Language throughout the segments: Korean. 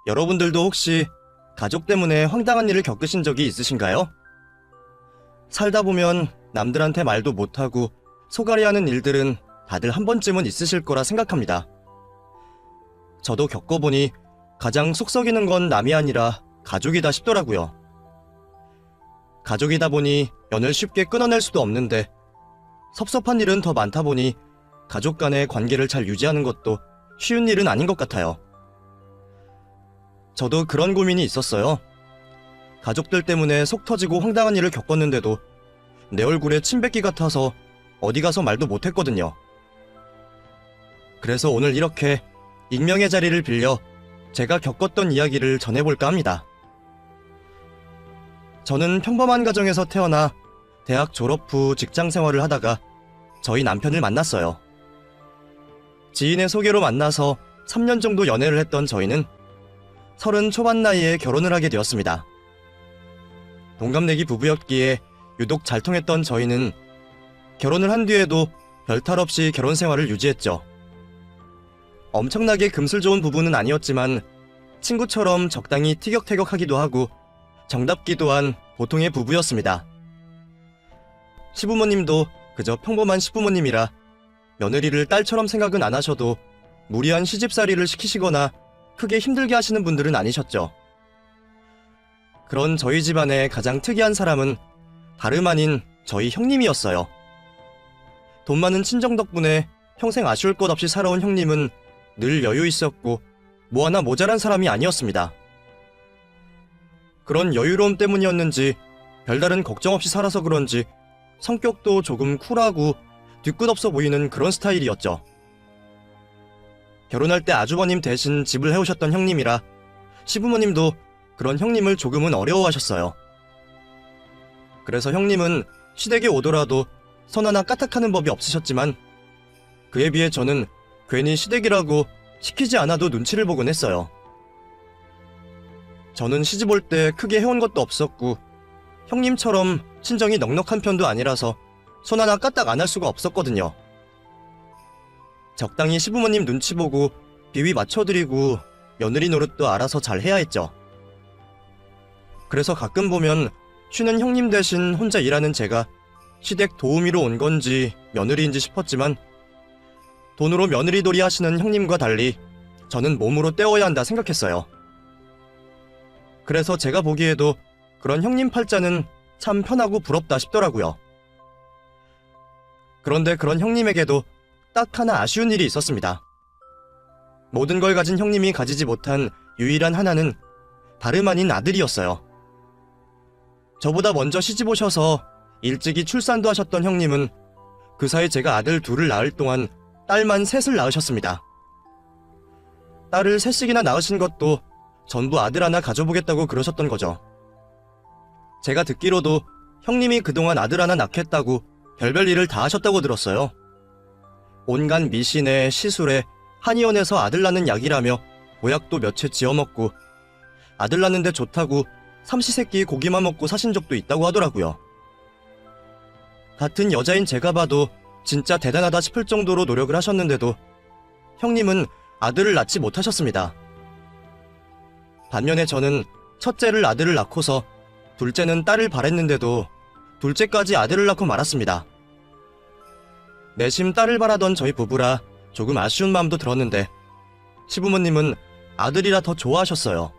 여러분들도 혹시 가족 때문에 황당한 일을 겪으신 적이 있으신가요? 살다 보면 남들한테 말도 못하고 속앓이 하는 일들은 다들 한 번쯤은 있으실 거라 생각합니다. 저도 겪어보니 가장 속 썩이는 건 남이 아니라 가족이다 싶더라고요. 가족이다 보니 연을 쉽게 끊어낼 수도 없는데 섭섭한 일은 더 많다 보니 가족 간의 관계를 잘 유지하는 것도 쉬운 일은 아닌 것 같아요. 저도 그런 고민이 있었어요. 가족들 때문에 속 터지고 황당한 일을 겪었는데도 내 얼굴에 침뱉기 같아서 어디 가서 말도 못했거든요. 그래서 오늘 이렇게 익명의 자리를 빌려 제가 겪었던 이야기를 전해볼까 합니다. 저는 평범한 가정에서 태어나 대학 졸업 후 직장 생활을 하다가 저희 남편을 만났어요. 지인의 소개로 만나서 3년 정도 연애를 했던 저희는 30 초반 나이에 결혼을 하게 되었습니다. 동갑내기 부부였기에 유독 잘 통했던 저희는 결혼을 한 뒤에도 별탈 없이 결혼 생활을 유지했죠. 엄청나게 금슬 좋은 부부는 아니었지만 친구처럼 적당히 티격태격하기도 하고 정답기도 한 보통의 부부였습니다. 시부모님도 그저 평범한 시부모님이라 며느리를 딸처럼 생각은 안 하셔도 무리한 시집살이를 시키시거나 크게 힘들게 하시는 분들은 아니셨죠. 그런 저희 집안의 가장 특이한 사람은 다름 아닌 저희 형님이었어요. 돈 많은 친정 덕분에 평생 아쉬울 것 없이 살아온 형님은 늘 여유 있었고 뭐 하나 모자란 사람이 아니었습니다. 그런 여유로움 때문이었는지 별다른 걱정 없이 살아서 그런지 성격도 조금 쿨하고 뒤끝없어 보이는 그런 스타일이었죠. 결혼할 때 아주버님 대신 집을 해오셨던 형님이라 시부모님도 그런 형님을 조금은 어려워하셨어요. 그래서 형님은 시댁에 오더라도 선 하나 까딱하는 법이 없으셨지만 그에 비해 저는 괜히 시댁이라고 시키지 않아도 눈치를 보곤 했어요. 저는 시집 올 때 크게 해온 것도 없었고 형님처럼 친정이 넉넉한 편도 아니라서 손 하나 까딱 안 할 수가 없었거든요. 적당히 시부모님 눈치 보고 비위 맞춰드리고 며느리 노릇도 알아서 잘 해야 했죠. 그래서 가끔 보면 쉬는 형님 대신 혼자 일하는 제가 시댁 도우미로 온 건지 며느리인지 싶었지만 돈으로 며느리돌이 하시는 형님과 달리 저는 몸으로 때워야 한다 생각했어요. 그래서 제가 보기에도 그런 형님 팔자는 참 편하고 부럽다 싶더라고요. 그런데 그런 형님에게도 딱 하나 아쉬운 일이 있었습니다. 모든 걸 가진 형님이 가지지 못한 유일한 하나는 다름 아닌 아들이었어요. 저보다 먼저 시집 오셔서 일찍이 출산도 하셨던 형님은 그 사이 제가 아들 둘을 낳을 동안 딸만 셋을 낳으셨습니다. 딸을 셋씩이나 낳으신 것도 전부 아들 하나 가져보겠다고 그러셨던 거죠. 제가 듣기로도 형님이 그동안 아들 하나 낳겠다고 별별 일을 다 하셨다고 들었어요. 온갖 미신에 시술에 한의원에서 아들 낳는 약이라며 보약도 몇 채 지어먹고 아들 낳는데 좋다고 삼시세끼 고기만 먹고 사신 적도 있다고 하더라고요. 같은 여자인 제가 봐도 진짜 대단하다 싶을 정도로 노력을 하셨는데도 형님은 아들을 낳지 못하셨습니다. 반면에 저는 첫째를 아들을 낳고서 둘째는 딸을 바랬는데도 둘째까지 아들을 낳고 말았습니다. 내심 딸을 바라던 저희 부부라 조금 아쉬운 마음도 들었는데 시부모님은 아들이라 더 좋아하셨어요.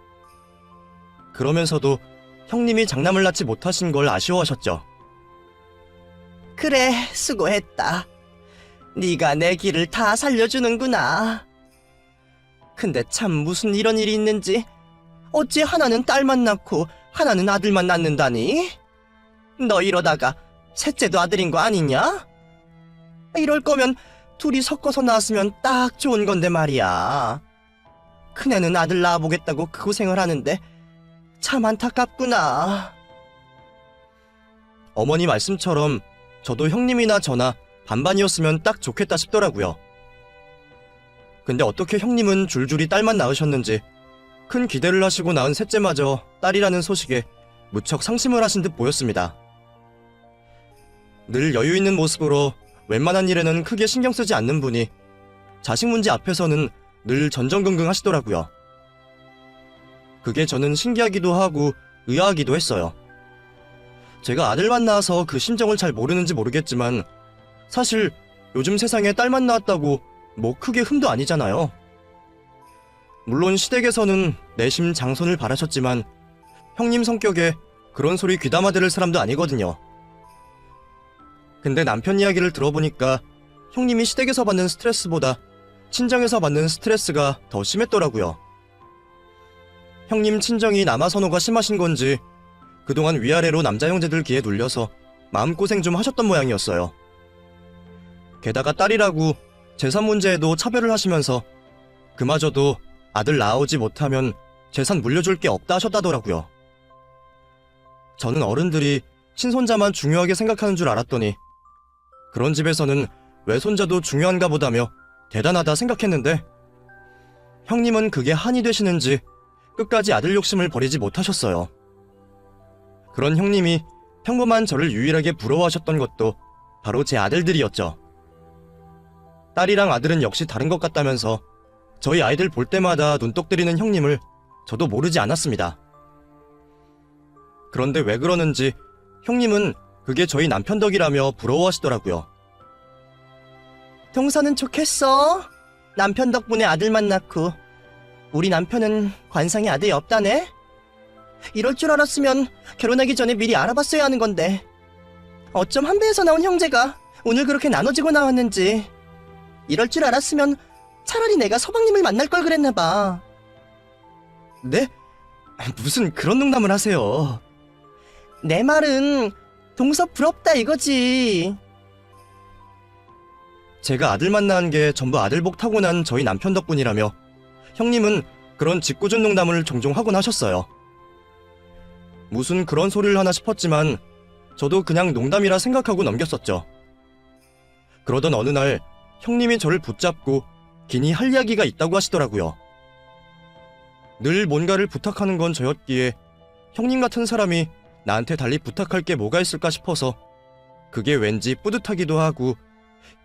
그러면서도 형님이 장남을 낳지 못하신 걸 아쉬워하셨죠. 그래, 수고했다. 네가 내 길을 다 살려주는구나. 근데 참 무슨 이런 일이 있는지 어찌 하나는 딸만 낳고 하나는 아들만 낳는다니? 너 이러다가 셋째도 아들인 거 아니냐? 이럴 거면 둘이 섞어서 낳았으면 딱 좋은 건데 말이야. 큰애는 아들 낳아보겠다고 그 고생을 하는데 참 안타깝구나. 어머니 말씀처럼 저도 형님이나 저나 반반이었으면 딱 좋겠다 싶더라고요. 근데 어떻게 형님은 줄줄이 딸만 낳으셨는지 큰 기대를 하시고 낳은 셋째마저 딸이라는 소식에 무척 상심을 하신 듯 보였습니다. 늘 여유 있는 모습으로 웬만한 일에는 크게 신경 쓰지 않는 분이 자식 문제 앞에서는 늘 전전긍긍 하시더라고요. 그게 저는 신기하기도 하고 의아하기도 했어요. 제가 아들만 낳아서 그 심정을 잘 모르는지 모르겠지만 사실 요즘 세상에 딸만 낳았다고 뭐 크게 흠도 아니잖아요. 물론 시댁에서는 내심 장손을 바라셨지만 형님 성격에 그런 소리 귀담아 들을 사람도 아니거든요. 근데 남편 이야기를 들어보니까 형님이 시댁에서 받는 스트레스보다 친정에서 받는 스트레스가 더 심했더라고요. 형님 친정이 남아 선호가 심하신 건지 그동안 위아래로 남자 형제들 귀에 눌려서 마음고생 좀 하셨던 모양이었어요. 게다가 딸이라고 재산 문제에도 차별을 하시면서 그마저도 아들 낳아오지 못하면 재산 물려줄 게 없다 하셨다더라고요. 저는 어른들이 친손자만 중요하게 생각하는 줄 알았더니 그런 집에서는 외손자도 중요한가 보다며 대단하다 생각했는데 형님은 그게 한이 되시는지 끝까지 아들 욕심을 버리지 못하셨어요. 그런 형님이 평범한 저를 유일하게 부러워하셨던 것도 바로 제 아들들이었죠. 딸이랑 아들은 역시 다른 것 같다면서 저희 아이들 볼 때마다 눈독 들이는 형님을 저도 모르지 않았습니다. 그런데 왜 그러는지 형님은 그게 저희 남편 덕이라며 부러워하시더라고요. 동서는 좋겠어. 남편 덕분에 아들만 낳고 우리 남편은 관상에 아들이 없다네. 이럴 줄 알았으면 결혼하기 전에 미리 알아봤어야 하는 건데 어쩜 한 배에서 나온 형제가 오늘 그렇게 나눠지고 나왔는지. 이럴 줄 알았으면 차라리 내가 서방님을 만날 걸 그랬나 봐. 네? 무슨 그런 농담을 하세요. 내 말은 동서 부럽다 이거지. 제가 아들만 낳은 게 전부 아들복 타고난 저희 남편 덕분이라며 형님은 그런 짓궂은 농담을 종종 하곤 하셨어요. 무슨 그런 소리를 하나 싶었지만 저도 그냥 농담이라 생각하고 넘겼었죠. 그러던 어느 날 형님이 저를 붙잡고 긴히 할 이야기가 있다고 하시더라고요. 늘 뭔가를 부탁하는 건 저였기에 형님 같은 사람이 나한테 달리 부탁할 게 뭐가 있을까 싶어서 그게 왠지 뿌듯하기도 하고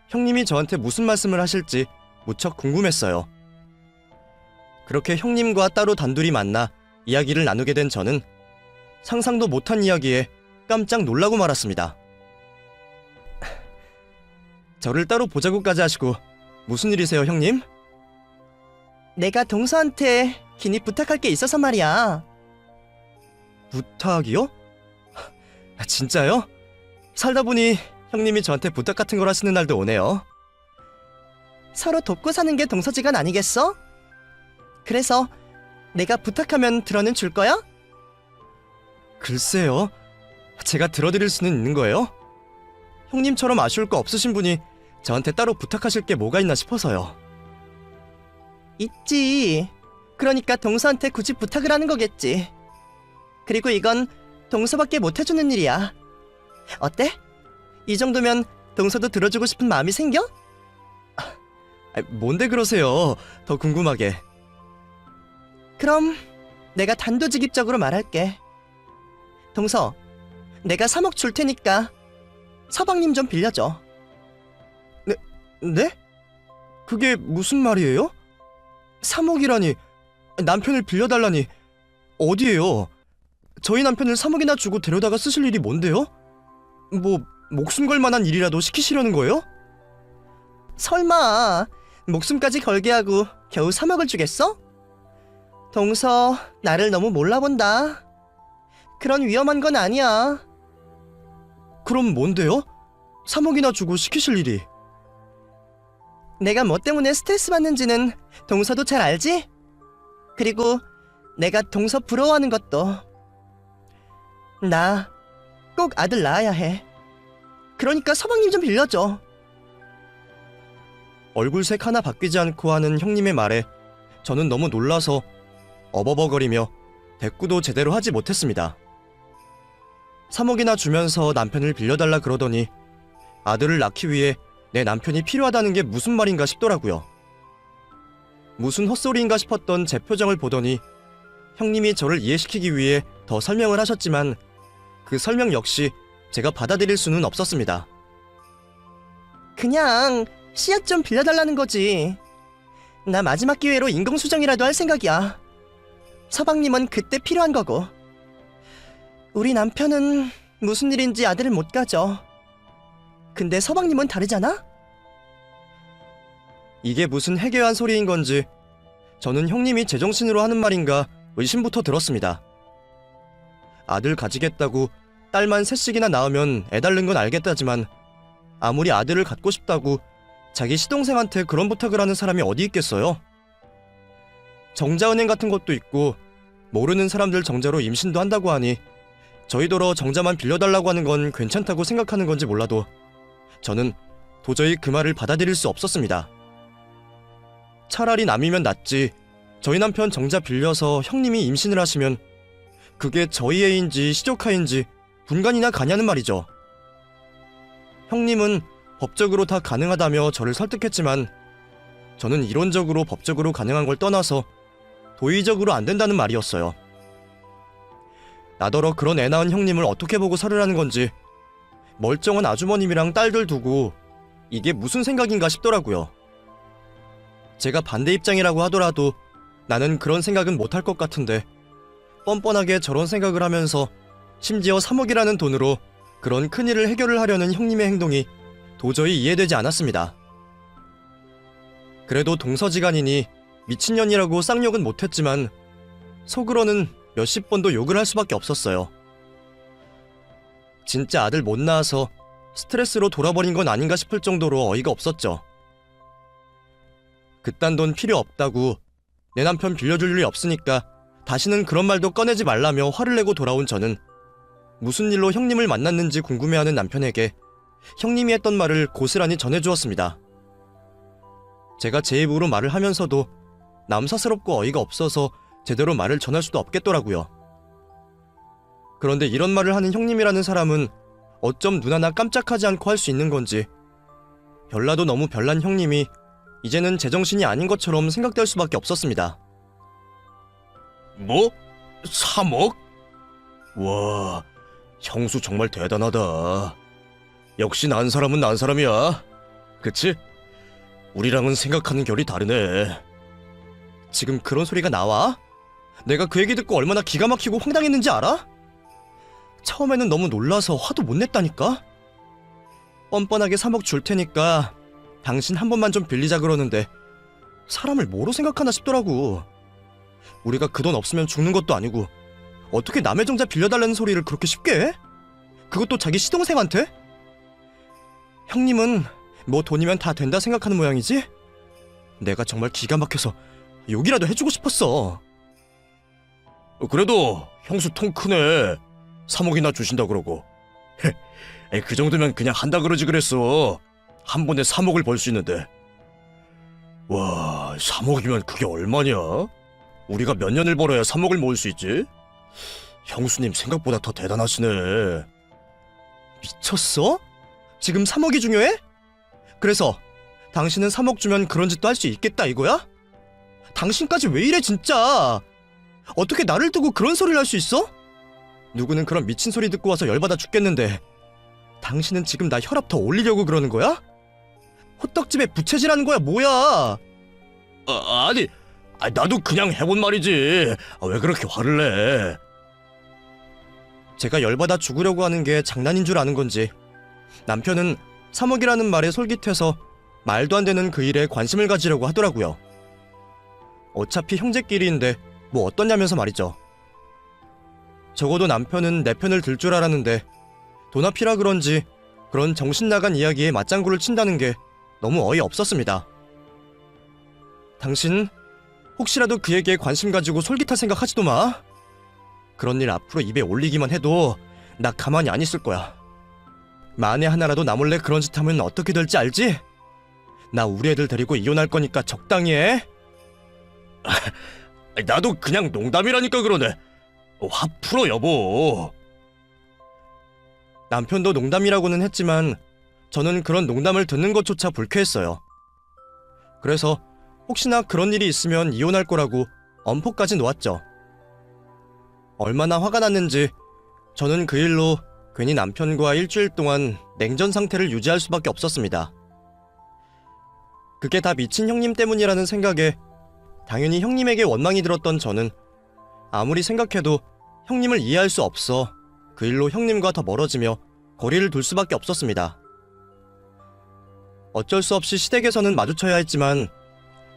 형님이 저한테 무슨 말씀을 하실지 무척 궁금했어요. 그렇게 형님과 따로 단둘이 만나 이야기를 나누게 된 저는 상상도 못한 이야기에 깜짝 놀라고 말았습니다. 저를 따로 보자고까지 하시고 무슨 일이세요, 형님? 내가 동서한테 긴히 부탁할 게 있어서 말이야. 부탁이요? 진짜요? 살다 보니 형님이 저한테 부탁 같은 걸 하시는 날도 오네요. 서로 돕고 사는 게 동서지간 아니겠어? 그래서 내가 부탁하면 들어는 줄 거야? 글쎄요. 제가 들어드릴 수는 있는 거예요? 형님처럼 아쉬울 거 없으신 분이 저한테 따로 부탁하실 게 뭐가 있나 싶어서요. 있지. 그러니까 동서한테 굳이 부탁을 하는 거겠지. 그리고 이건 동서밖에 못 해주는 일이야. 어때? 이 정도면 동서도 들어주고 싶은 마음이 생겨? 뭔데 그러세요? 더 궁금하게. 그럼 내가 단도직입적으로 말할게. 동서, 내가 3억 줄 테니까 서방님 좀 빌려줘. 네? 그게 무슨 말이에요? 3억이라니, 남편을 빌려달라니, 어디에요? 저희 남편을 3억이나 주고 데려다가 쓰실 일이 뭔데요? 뭐 목숨 걸 만한 일이라도 시키시려는 거예요? 설마 목숨까지 걸게 하고 겨우 3억을 주겠어? 동서, 나를 너무 몰라본다. 그런 위험한 건 아니야. 그럼 뭔데요? 3억이나 주고 시키실 일이. 내가 뭐 때문에 스트레스 받는지는 동서도 잘 알지? 그리고 내가 동서 부러워하는 것도. 나 꼭 아들 낳아야 해. 그러니까 서방님 좀 빌려줘. 얼굴색 하나 바뀌지 않고 하는 형님의 말에 저는 너무 놀라서 어버버거리며 대꾸도 제대로 하지 못했습니다. 3억이나 주면서 남편을 빌려달라 그러더니 아들을 낳기 위해 내 남편이 필요하다는 게 무슨 말인가 싶더라고요. 무슨 헛소리인가 싶었던 제 표정을 보더니 형님이 저를 이해시키기 위해 더 설명을 하셨지만 그 설명 역시 제가 받아들일 수는 없었습니다. 그냥 씨앗 좀 빌려달라는 거지. 나 마지막 기회로 인공수정이라도 할 생각이야. 서방님은 그때 필요한 거고. 우리 남편은 무슨 일인지 아들을 못 가져. 근데 서방님은 다르잖아? 이게 무슨 해괴한 소리인 건지 저는 형님이 제정신으로 하는 말인가 의심부터 들었습니다. 아들 가지겠다고 딸만 셋씩이나 낳으면 애 달는 건 알겠다지만 아무리 아들을 갖고 싶다고 자기 시동생한테 그런 부탁을 하는 사람이 어디 있겠어요? 정자은행 같은 것도 있고 모르는 사람들 정자로 임신도 한다고 하니 저희더러 정자만 빌려달라고 하는 건 괜찮다고 생각하는 건지 몰라도 저는 도저히 그 말을 받아들일 수 없었습니다. 차라리 남이면 낫지 저희 남편 정자 빌려서 형님이 임신을 하시면 그게 저희 애인지 시조카인지 분간이나 가냐는 말이죠. 형님은 법적으로 다 가능하다며 저를 설득했지만 저는 이론적으로 법적으로 가능한 걸 떠나서 도의적으로 안 된다는 말이었어요. 나더러 그런 애 낳은 형님을 어떻게 보고 살으라는 건지 멀쩡한 아주머님이랑 딸들 두고 이게 무슨 생각인가 싶더라고요. 제가 반대 입장이라고 하더라도 나는 그런 생각은 못할 것 같은데 뻔뻔하게 저런 생각을 하면서 심지어 3억이라는 돈으로 그런 큰일을 해결을 하려는 형님의 행동이 도저히 이해되지 않았습니다. 그래도 동서지간이니 미친년이라고 쌍욕은 못했지만 속으로는 몇십 번도 욕을 할 수밖에 없었어요. 진짜 아들 못 낳아서 스트레스로 돌아버린 건 아닌가 싶을 정도로 어이가 없었죠. 그딴 돈 필요 없다고 내 남편 빌려줄 일이 없으니까 다시는 그런 말도 꺼내지 말라며 화를 내고 돌아온 저는 무슨 일로 형님을 만났는지 궁금해하는 남편에게 형님이 했던 말을 고스란히 전해주었습니다. 제가 제 입으로 말을 하면서도 남사스럽고 어이가 없어서 제대로 말을 전할 수도 없겠더라고요. 그런데 이런 말을 하는 형님이라는 사람은 어쩜 눈 하나 깜짝하지 않고 할 수 있는 건지 별나도 너무 별난 형님이 이제는 제정신이 아닌 것처럼 생각될 수밖에 없었습니다. 뭐? 3억? 와, 형수 정말 대단하다. 역시 난 사람은 난 사람이야. 그치? 우리랑은 생각하는 결이 다르네. 지금 그런 소리가 나와? 내가 그 얘기 듣고 얼마나 기가 막히고 황당했는지 알아? 처음에는 너무 놀라서 화도 못 냈다니까? 뻔뻔하게 3억 줄 테니까 당신 한 번만 좀 빌리자 그러는데 사람을 뭐로 생각하나 싶더라고. 우리가 그 돈 없으면 죽는 것도 아니고 어떻게 남의 정자 빌려달라는 소리를 그렇게 쉽게 해? 그것도 자기 시동생한테? 형님은 뭐 돈이면 다 된다 생각하는 모양이지? 내가 정말 기가 막혀서 욕이라도 해주고 싶었어. 그래도 형수 통 크네. 3억이나 주신다 그러고. 그 정도면 그냥 한다 그러지 그랬어. 한 번에 3억을 벌 수 있는데. 와, 3억이면 그게 얼마냐? 우리가 몇 년을 벌어야 3억을 모을 수 있지? 형수님 생각보다 더 대단하시네. 미쳤어? 지금 3억이 중요해? 그래서 당신은 3억 주면 그런 짓도 할 수 있겠다 이거야? 당신까지 왜 이래 진짜? 어떻게 나를 두고 그런 소리를 할 수 있어? 누구는 그런 미친 소리 듣고 와서 열받아 죽겠는데 당신은 지금 나 혈압 더 올리려고 그러는 거야? 호떡집에 부채질하는 거야 뭐야? 아니, 나도 그냥 해본 말이지. 왜 그렇게 화를 내? 제가 열받아 죽으려고 하는 게 장난인 줄 아는 건지 남편은 3억이라는 말에 솔깃해서 말도 안 되는 그 일에 관심을 가지려고 하더라고요. 어차피 형제끼리인데 뭐 어떠냐면서 말이죠. 적어도 남편은 내 편을 들 줄 알았는데 돈 앞이라 그런지 그런 정신 나간 이야기에 맞장구를 친다는 게 너무 어이없었습니다. 당신 혹시라도 그 얘기에 관심 가지고 솔깃할 생각 하지도 마. 그런 일 앞으로 입에 올리기만 해도 나 가만히 안 있을 거야. 만에 하나라도 나 몰래 그런 짓 하면 어떻게 될지 알지? 나 우리 애들 데리고 이혼할 거니까 적당히 해. 나도 그냥 농담이라니까 그러네. 화 풀어 여보. 남편도 농담이라고는 했지만 저는 그런 농담을 듣는 것조차 불쾌했어요. 그래서 혹시나 그런 일이 있으면 이혼할 거라고 엄포까지 놓았죠. 얼마나 화가 났는지 저는 그 일로 괜히 남편과 일주일 동안 냉전 상태를 유지할 수밖에 없었습니다. 그게 다 미친 형님 때문이라는 생각에 당연히 형님에게 원망이 들었던 저는 아무리 생각해도 형님을 이해할 수 없어 그 일로 형님과 더 멀어지며 거리를 둘 수밖에 없었습니다. 어쩔 수 없이 시댁에서는 마주쳐야 했지만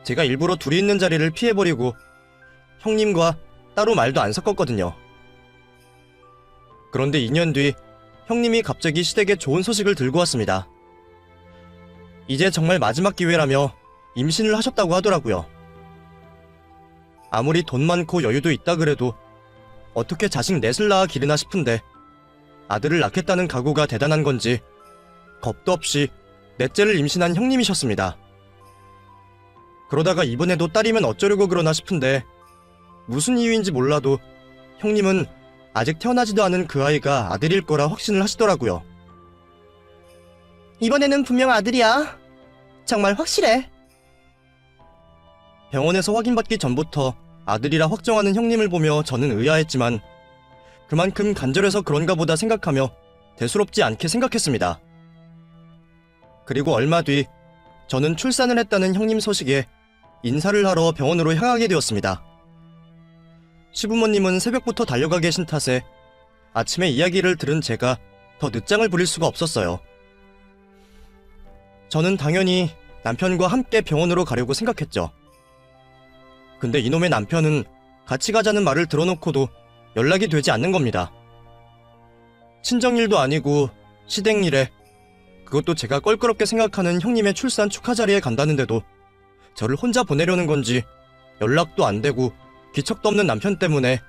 제가 일부러 둘이 있는 자리를 피해버리고 형님과 따로 말도 안 섞었거든요. 그런데 2년 뒤 형님이 갑자기 시댁에 좋은 소식을 들고 왔습니다. 이제 정말 마지막 기회라며 임신을 하셨다고 하더라고요. 아무리 돈 많고 여유도 있다 그래도 어떻게 자식 넷을 낳아 기르나 싶은데 아들을 낳겠다는 각오가 대단한 건지 겁도 없이 넷째를 임신한 형님이셨습니다. 그러다가 이번에도 딸이면 어쩌려고 그러나 싶은데 무슨 이유인지 몰라도 형님은 아직 태어나지도 않은 그 아이가 아들일 거라 확신을 하시더라고요. 이번에는 분명 아들이야. 정말 확실해. 병원에서 확인받기 전부터 아들이라 확정하는 형님을 보며 저는 의아했지만 그만큼 간절해서 그런가 보다 생각하며 대수롭지 않게 생각했습니다. 그리고 얼마 뒤 저는 출산을 했다는 형님 소식에 인사를 하러 병원으로 향하게 되었습니다. 시부모님은 새벽부터 달려가 계신 탓에 아침에 이야기를 들은 제가 더 늦장을 부릴 수가 없었어요. 저는 당연히 남편과 함께 병원으로 가려고 생각했죠. 근데 이놈의 남편은 같이 가자는 말을 들어놓고도 연락이 되지 않는 겁니다. 친정일도 아니고 시댁일에, 그것도 제가 껄끄럽게 생각하는 형님의 출산 축하 자리에 간다는데도 저를 혼자 보내려는 건지 연락도 안 되고 기척도 없는 남편 때문에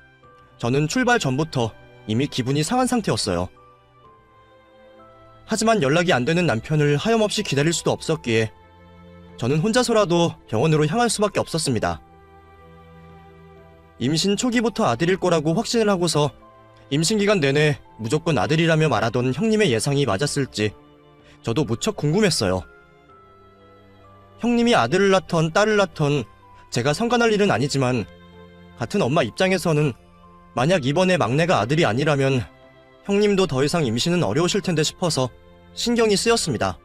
저는 출발 전부터 이미 기분이 상한 상태였어요. 하지만 연락이 안 되는 남편을 하염없이 기다릴 수도 없었기에 저는 혼자서라도 병원으로 향할 수밖에 없었습니다. 임신 초기부터 아들일 거라고 확신을 하고서 임신 기간 내내 무조건 아들이라며 말하던 형님의 예상이 맞았을지 저도 무척 궁금했어요. 형님이 아들을 낳던 딸을 낳던 제가 상관할 일은 아니지만 같은 엄마 입장에서는 만약 이번에 막내가 아들이 아니라면 형님도 더 이상 임신은 어려우실 텐데 싶어서 신경이 쓰였습니다.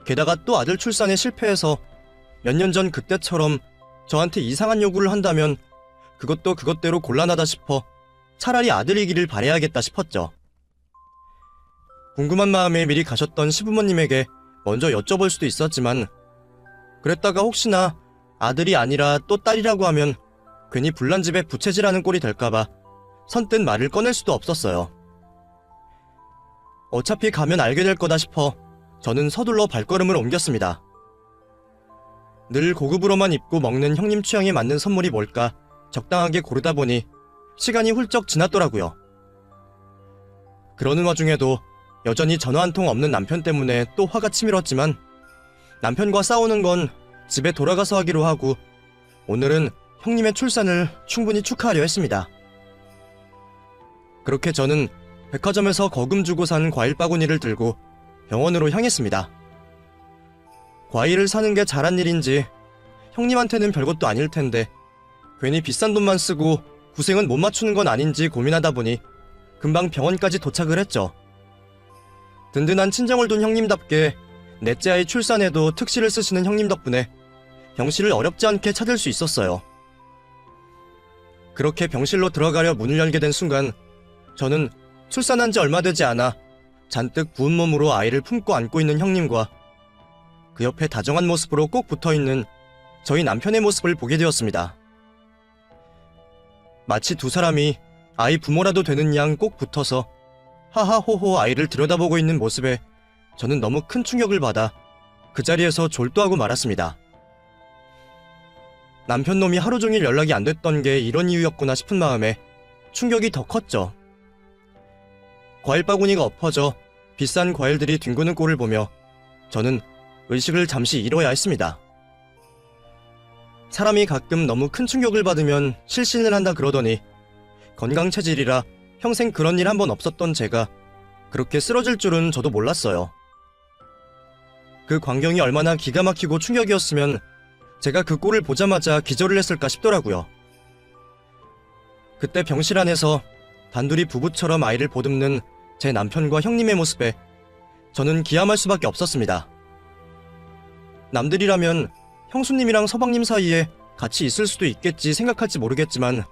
게다가 또 아들 출산에 실패해서 몇 년 전 그때처럼 저한테 이상한 요구를 한다면 그것도 그것대로 곤란하다 싶어 차라리 아들이기를 바라야겠다 싶었죠. 궁금한 마음에 미리 가셨던 시부모님에게 먼저 여쭤볼 수도 있었지만 그랬다가 혹시나 아들이 아니라 또 딸이라고 하면 괜히 불난집에 부채질하는 꼴이 될까봐 선뜻 말을 꺼낼 수도 없었어요. 어차피 가면 알게 될 거다 싶어 저는 서둘러 발걸음을 옮겼습니다. 늘 고급으로만 입고 먹는 형님 취향에 맞는 선물이 뭘까 적당하게 고르다 보니 시간이 훌쩍 지났더라고요. 그러는 와중에도 여전히 전화 한 통 없는 남편 때문에 또 화가 치밀었지만 남편과 싸우는 건 집에 돌아가서 하기로 하고 오늘은 형님의 출산을 충분히 축하하려 했습니다. 그렇게 저는 백화점에서 거금 주고 산 과일 바구니를 들고 병원으로 향했습니다. 과일을 사는 게 잘한 일인지 형님한테는 별것도 아닐 텐데 괜히 비싼 돈만 쓰고 구생은 못 맞추는 건 아닌지 고민하다 보니 금방 병원까지 도착을 했죠. 든든한 친정을 둔 형님답게 넷째 아이 출산에도 특시를 쓰시는 형님 덕분에 병실을 어렵지 않게 찾을 수 있었어요. 그렇게 병실로 들어가려 문을 열게 된 순간 저는 출산한 지 얼마 되지 않아 잔뜩 부은 몸으로 아이를 품고 안고 있는 형님과 그 옆에 다정한 모습으로 꼭 붙어있는 저희 남편의 모습을 보게 되었습니다. 마치 두 사람이 아이 부모라도 되는 양 꼭 붙어서 하하호호 아이를 들여다보고 있는 모습에 저는 너무 큰 충격을 받아 그 자리에서 졸도하고 말았습니다. 남편 놈이 하루 종일 연락이 안 됐던 게 이런 이유였구나 싶은 마음에 충격이 더 컸죠. 과일 바구니가 엎어져 비싼 과일들이 뒹구는 꼴을 보며 저는 의식을 잠시 잃어야 했습니다. 사람이 가끔 너무 큰 충격을 받으면 실신을 한다 그러더니 건강체질이라 평생 그런 일 한 번 없었던 제가 그렇게 쓰러질 줄은 저도 몰랐어요. 그 광경이 얼마나 기가 막히고 충격이었으면 제가 그 꼴을 보자마자 기절을 했을까 싶더라고요. 그때 병실 안에서 단둘이 부부처럼 아이를 보듬는 제 남편과 형님의 모습에 저는 기함할 수밖에 없었습니다. 남들이라면 형수님이랑 서방님 사이에 같이 있을 수도 있겠지 생각할지 모르겠지만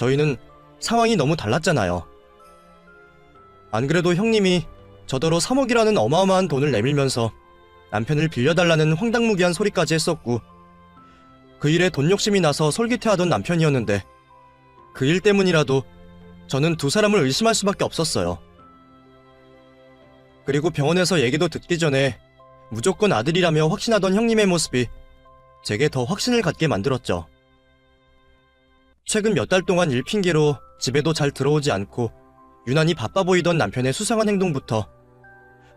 저희는 상황이 너무 달랐잖아요. 안 그래도 형님이 저더러 3억이라는 어마어마한 돈을 내밀면서 남편을 빌려달라는 황당무계한 소리까지 했었고, 그 일에 돈 욕심이 나서 솔깃해하던 남편이었는데 그 일 때문이라도 저는 두 사람을 의심할 수밖에 없었어요. 그리고 병원에서 얘기도 듣기 전에 무조건 아들이라며 확신하던 형님의 모습이 제게 더 확신을 갖게 만들었죠. 최근 몇 달 동안 일 핑계로 집에도 잘 들어오지 않고 유난히 바빠 보이던 남편의 수상한 행동부터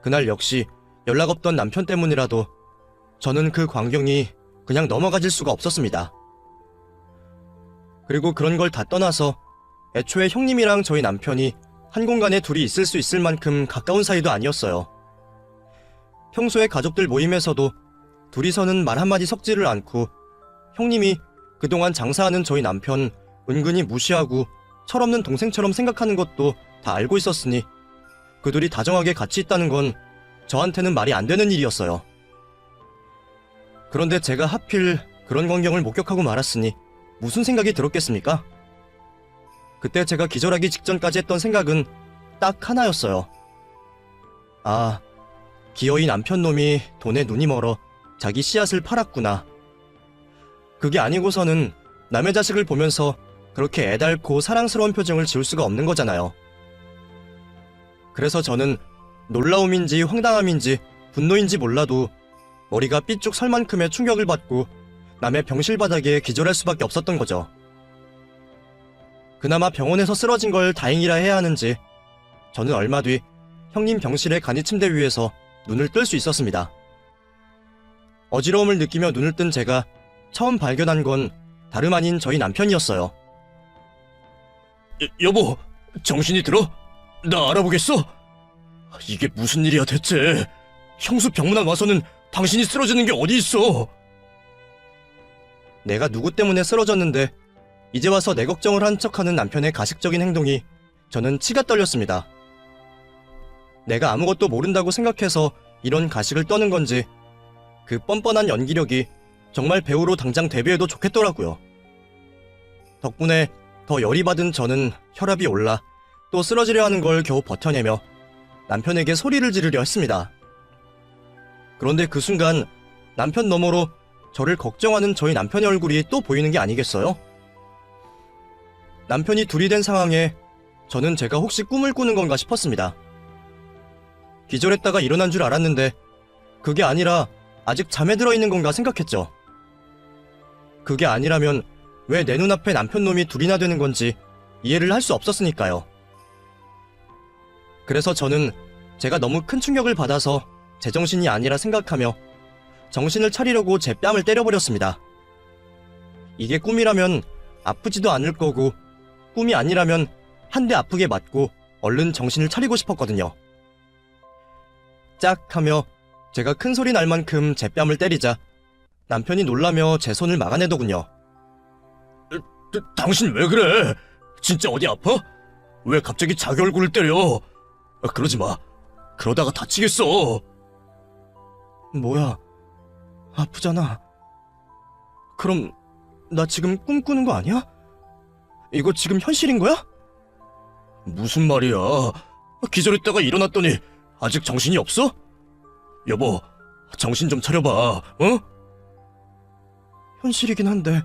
그날 역시 연락 없던 남편 때문이라도 저는 그 광경이 그냥 넘어가질 수가 없었습니다. 그리고 그런 걸 다 떠나서 애초에 형님이랑 저희 남편이 한 공간에 둘이 있을 수 있을 만큼 가까운 사이도 아니었어요. 평소에 가족들 모임에서도 둘이서는 말 한마디 섞지를 않고 형님이 그동안 장사하는 저희 남편 은근히 무시하고 철없는 동생처럼 생각하는 것도 다 알고 있었으니 그 둘이 다정하게 같이 있다는 건 저한테는 말이 안 되는 일이었어요. 그런데 제가 하필 그런 광경을 목격하고 말았으니 무슨 생각이 들었겠습니까? 그때 제가 기절하기 직전까지 했던 생각은 딱 하나였어요. 아, 기어이 남편 놈이 돈에 눈이 멀어 자기 씨앗을 팔았구나. 그게 아니고서는 남의 자식을 보면서 그렇게 애달고 사랑스러운 표정을 지을 수가 없는 거잖아요. 그래서 저는 놀라움인지 황당함인지 분노인지 몰라도 머리가 삐쭉 설 만큼의 충격을 받고 남의 병실 바닥에 기절할 수밖에 없었던 거죠. 그나마 병원에서 쓰러진 걸 다행이라 해야 하는지 저는 얼마 뒤 형님 병실의 간이 침대 위에서 눈을 뜰 수 있었습니다. 어지러움을 느끼며 눈을 뜬 제가 처음 발견한 건 다름 아닌 저희 남편이었어요. 여보, 정신이 들어? 나 알아보겠어? 이게 무슨 일이야 대체? 형수 병문안 와서는 당신이 쓰러지는 게 어디 있어? 내가 누구 때문에 쓰러졌는데 이제 와서 내 걱정을 한 척하는 남편의 가식적인 행동이 저는 치가 떨렸습니다. 내가 아무것도 모른다고 생각해서 이런 가식을 떠는 건지 그 뻔뻔한 연기력이 정말 배우로 당장 데뷔해도 좋겠더라고요. 덕분에 더 열이 받은 저는 혈압이 올라 또 쓰러지려 하는 걸 겨우 버텨내며 남편에게 소리를 지르려 했습니다. 그런데 그 순간 남편 너머로 저를 걱정하는 저희 남편의 얼굴이 또 보이는 게 아니겠어요? 남편이 둘이 된 상황에 저는 제가 혹시 꿈을 꾸는 건가 싶었습니다. 기절했다가 일어난 줄 알았는데 그게 아니라 아직 잠에 들어있는 건가 생각했죠. 그게 아니라면 왜 내 눈앞에 남편 놈이 둘이나 되는 건지 이해를 할 수 없었으니까요. 그래서 저는 제가 너무 큰 충격을 받아서 제정신이 아니라 생각하며 정신을 차리려고 제 뺨을 때려버렸습니다. 이게 꿈이라면 아프지도 않을 거고 꿈이 아니라면 한 대 아프게 맞고 얼른 정신을 차리고 싶었거든요. 짝 하며 제가 큰 소리 날 만큼 제 뺨을 때리자 남편이 놀라며 제 손을 막아내더군요. 당신 왜 그래? 진짜 어디 아파? 왜 갑자기 자기 얼굴을 때려? 그러지 마. 그러다가 다치겠어. 뭐야, 아프잖아. 그럼 나 지금 꿈꾸는 거 아니야? 이거 지금 현실인 거야? 무슨 말이야? 기절했다가 일어났더니 아직 정신이 없어? 여보, 정신 좀 차려봐, 어? 현실이긴 한데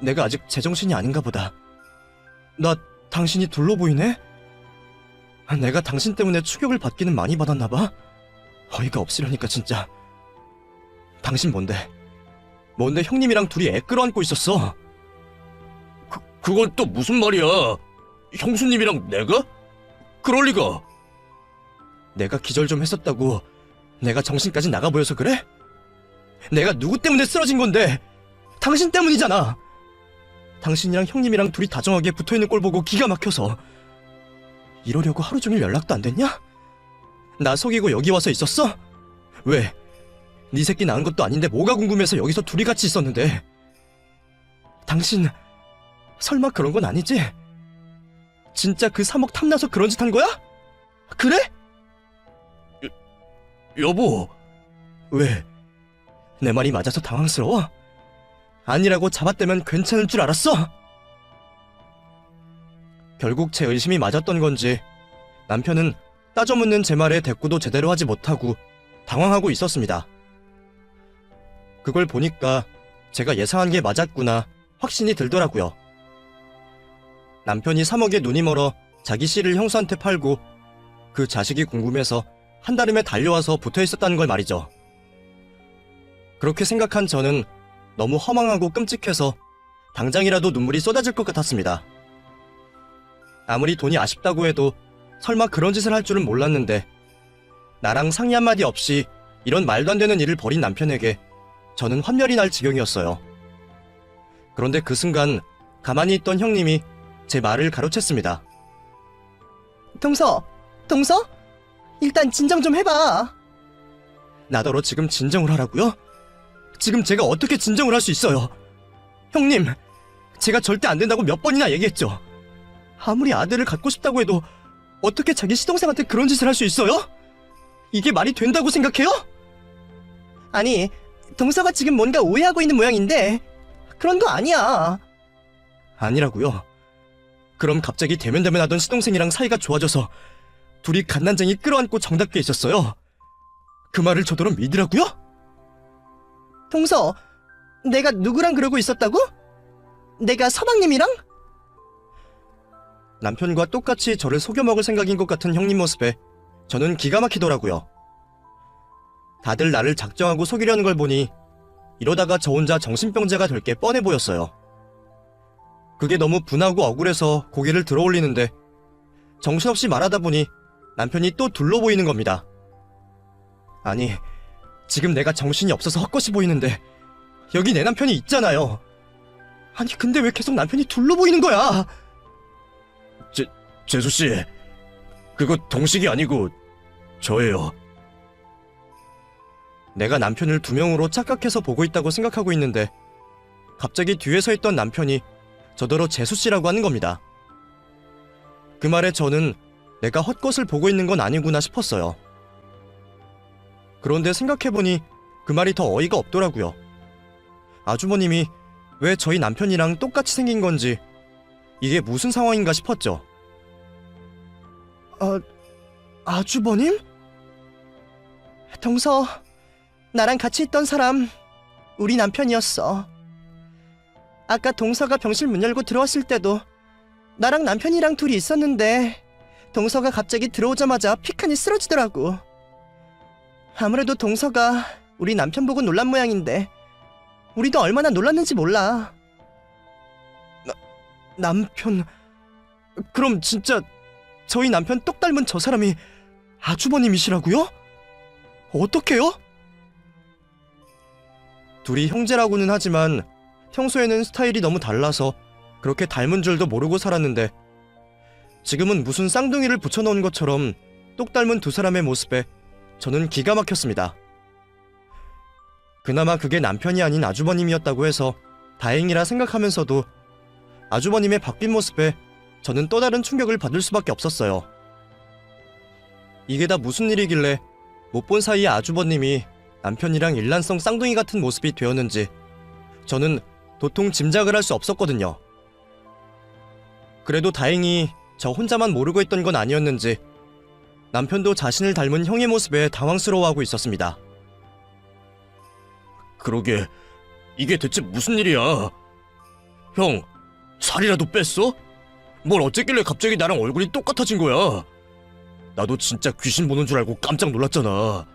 내가 아직 제정신이 아닌가 보다. 나 당신이 둘로 보이네? 내가 당신 때문에 충격을 받기는 많이 받았나 봐. 어이가 없으려니까 진짜. 당신 뭔데? 뭔데 형님이랑 둘이 애 끌어안고 있었어? 그건 또 무슨 말이야? 형수님이랑 내가? 그럴 리가. 내가 기절 좀 했었다고 내가 정신까지 나가 보여서 그래? 내가 누구 때문에 쓰러진 건데? 당신 때문이잖아. 당신이랑 형님이랑 둘이 다정하게 붙어있는 꼴 보고 기가 막혀서. 이러려고 하루 종일 연락도 안 됐냐? 나 속이고 여기 와서 있었어? 왜? 네 새끼 낳은 것도 아닌데 뭐가 궁금해서 여기서 둘이 같이 있었는데. 당신 설마 그런 건 아니지? 진짜 그 3억 탐나서 그런 짓 한 거야? 그래? 여보. 왜? 내 말이 맞아서 당황스러워? 아니라고 잡아떼면 괜찮을 줄 알았어? 결국 제 의심이 맞았던 건지 남편은 따져 묻는 제 말에 대꾸도 제대로 하지 못하고 당황하고 있었습니다. 그걸 보니까 제가 예상한 게 맞았구나 확신이 들더라고요. 남편이 3억에 눈이 멀어 자기 씨를 형수한테 팔고 그 자식이 궁금해서 한달음에 달려와서 붙어 있었다는 걸 말이죠. 그렇게 생각한 저는 너무 허망하고 끔찍해서 당장이라도 눈물이 쏟아질 것 같았습니다. 아무리 돈이 아쉽다고 해도 설마 그런 짓을 할 줄은 몰랐는데 나랑 상의 한마디 없이 이런 말도 안 되는 일을 벌인 남편에게 저는 환멸이 날 지경이었어요. 그런데 그 순간 가만히 있던 형님이 제 말을 가로챘습니다. 동서, 일단 진정 좀 해봐. 나더러 지금 진정을 하라고요? 지금 제가 어떻게 진정을 할 수 있어요? 형님, 제가 절대 안 된다고 몇 번이나 얘기했죠. 아무리 아들을 갖고 싶다고 해도 어떻게 자기 시동생한테 그런 짓을 할 수 있어요? 이게 말이 된다고 생각해요? 아니, 동서가 지금 뭔가 오해하고 있는 모양인데 그런 거 아니야. 아니라고요. 그럼 갑자기 대면대면하던 시동생이랑 사이가 좋아져서 둘이 갓난쟁이 끌어안고 정답게 있었어요. 그 말을 저더러 믿으라고요? 동서, 내가 누구랑 그러고 있었다고? 내가 서방님이랑? 남편과 똑같이 저를 속여먹을 생각인 것 같은 형님 모습에 저는 기가 막히더라고요. 다들 나를 작정하고 속이려는 걸 보니 이러다가 저 혼자 정신병자가 될 게 뻔해 보였어요. 그게 너무 분하고 억울해서 고개를 들어 올리는데 정신없이 말하다 보니 남편이 또 둘러 보이는 겁니다. 아니, 지금 내가 정신이 없어서 헛것이 보이는데 여기 내 남편이 있잖아요. 아니, 근데 왜 계속 남편이 둘러 보이는 거야? 재수씨, 그거 동식이 아니고 저예요. 내가 남편을 두 명으로 착각해서 보고 있다고 생각하고 있는데 갑자기 뒤에 서 있던 남편이 저더러 재수씨라고 하는 겁니다. 그 말에 저는 내가 헛것을 보고 있는 건 아니구나 싶었어요. 그런데 생각해보니 그 말이 더 어이가 없더라고요. 아주버님이 왜 저희 남편이랑 똑같이 생긴 건지 이게 무슨 상황인가 싶었죠. 아주버님? 동서, 나랑 같이 있던 사람 우리 남편이었어. 아까 동서가 병실 문 열고 들어왔을 때도 나랑 남편이랑 둘이 있었는데 동서가 갑자기 들어오자마자 피칸이 쓰러지더라고. 아무래도 동서가 우리 남편 보고 놀란 모양인데 우리도 얼마나 놀랐는지 몰라. 남편... 그럼 진짜 저희 남편 똑 닮은 저 사람이 아주버님이시라고요? 어떡해요? 둘이 형제라고는 하지만 평소에는 스타일이 너무 달라서 그렇게 닮은 줄도 모르고 살았는데 지금은 무슨 쌍둥이를 붙여놓은 것처럼 똑 닮은 두 사람의 모습에 저는 기가 막혔습니다. 그나마 그게 남편이 아닌 아주버님이었다고 해서 다행이라 생각하면서도 아주버님의 바뀐 모습에 저는 또 다른 충격을 받을 수밖에 없었어요. 이게 다 무슨 일이길래 못 본 사이에 아주버님이 남편이랑 일란성 쌍둥이 같은 모습이 되었는지 저는 도통 짐작을 할 수 없었거든요. 그래도 다행히 저 혼자만 모르고 있던 건 아니었는지 남편도 자신을 닮은 형의 모습에 당황스러워하고 있었습니다. 그러게, 이게 대체 무슨 일이야? 형, 살이라도 뺐어? 뭘 어쨌길래 갑자기 나랑 얼굴이 똑같아진 거야? 나도 진짜 귀신 보는 줄 알고 깜짝 놀랐잖아.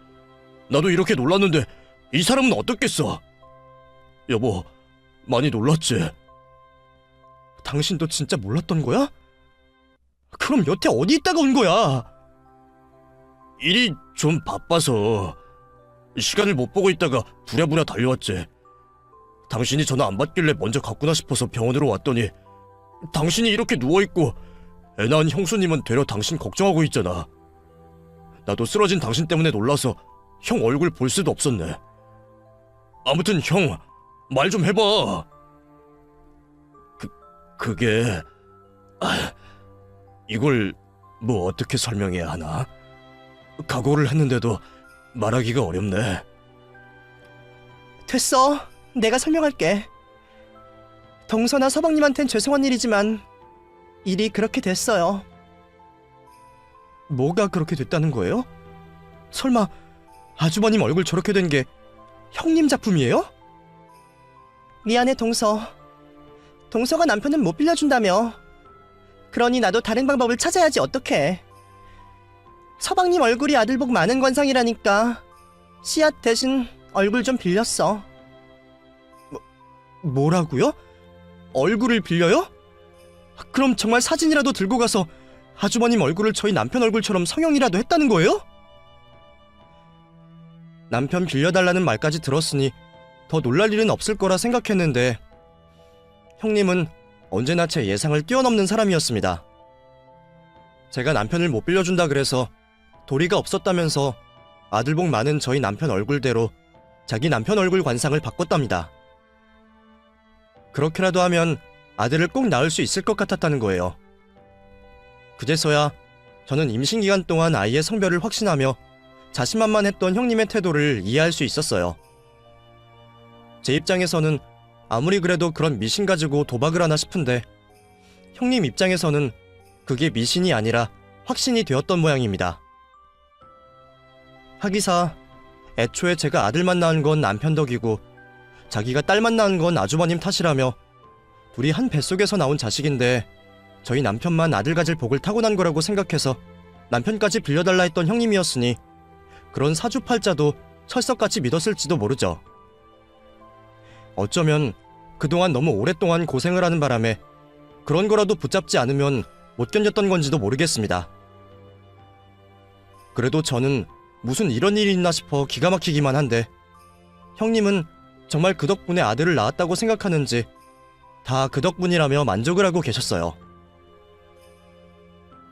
나도 이렇게 놀랐는데 이 사람은 어떻겠어? 여보, 많이 놀랐지? 당신도 진짜 몰랐던 거야? 그럼 여태 어디 있다가 온 거야? 일이 좀 바빠서 시간을 못 보고 있다가 부랴부랴 달려왔지. 당신이 전화 안 받길래 먼저 갔구나 싶어서 병원으로 왔더니 당신이 이렇게 누워있고 애 낳은 형수님은 되려 당신 걱정하고 있잖아. 나도 쓰러진 당신 때문에 놀라서 형 얼굴 볼 수도 없었네. 아무튼 형, 말 좀 해봐. 그게... 이걸 뭐 어떻게 설명해야 하나? 각오를 했는데도 말하기가 어렵네. 됐어. 내가 설명할게. 동서나 서방님한텐 죄송한 일이지만 일이 그렇게 됐어요. 뭐가 그렇게 됐다는 거예요? 설마 아주버님 얼굴 저렇게 된 게 형님 작품이에요? 미안해, 동서. 동서가 남편은 못 빌려준다며. 그러니 나도 다른 방법을 찾아야지 어떡해. 서방님 얼굴이 아들복 많은 관상이라니까 씨앗 대신 얼굴 좀 빌렸어. 뭐라고요? 얼굴을 빌려요? 그럼 정말 사진이라도 들고 가서 아주버님 얼굴을 저희 남편 얼굴처럼 성형이라도 했다는 거예요? 남편 빌려달라는 말까지 들었으니 더 놀랄 일은 없을 거라 생각했는데 형님은 언제나 제 예상을 뛰어넘는 사람이었습니다. 제가 남편을 못 빌려준다 그래서 도리가 없었다면서 아들복 많은 저희 남편 얼굴대로 자기 남편 얼굴 관상을 바꿨답니다. 그렇게라도 하면 아들을 꼭 낳을 수 있을 것 같았다는 거예요. 그제서야 저는 임신 기간 동안 아이의 성별을 확신하며 자신만만했던 형님의 태도를 이해할 수 있었어요. 제 입장에서는 아무리 그래도 그런 미신 가지고 도박을 하나 싶은데 형님 입장에서는 그게 미신이 아니라 확신이 되었던 모양입니다. 하기사 애초에 제가 아들만 낳은 건 남편 덕이고 자기가 딸만 낳은 건 아주버님 탓이라며 둘이 한 뱃속에서 나온 자식인데 저희 남편만 아들 가질 복을 타고난 거라고 생각해서 남편까지 빌려달라 했던 형님이었으니 그런 사주팔자도 철석같이 믿었을지도 모르죠. 어쩌면 그동안 너무 오랫동안 고생을 하는 바람에 그런 거라도 붙잡지 않으면 못 견뎠던 건지도 모르겠습니다. 그래도 저는 무슨 이런 일이 있나 싶어 기가 막히기만 한데 형님은 정말 그 덕분에 아들을 낳았다고 생각하는지 다 그 덕분이라며 만족을 하고 계셨어요.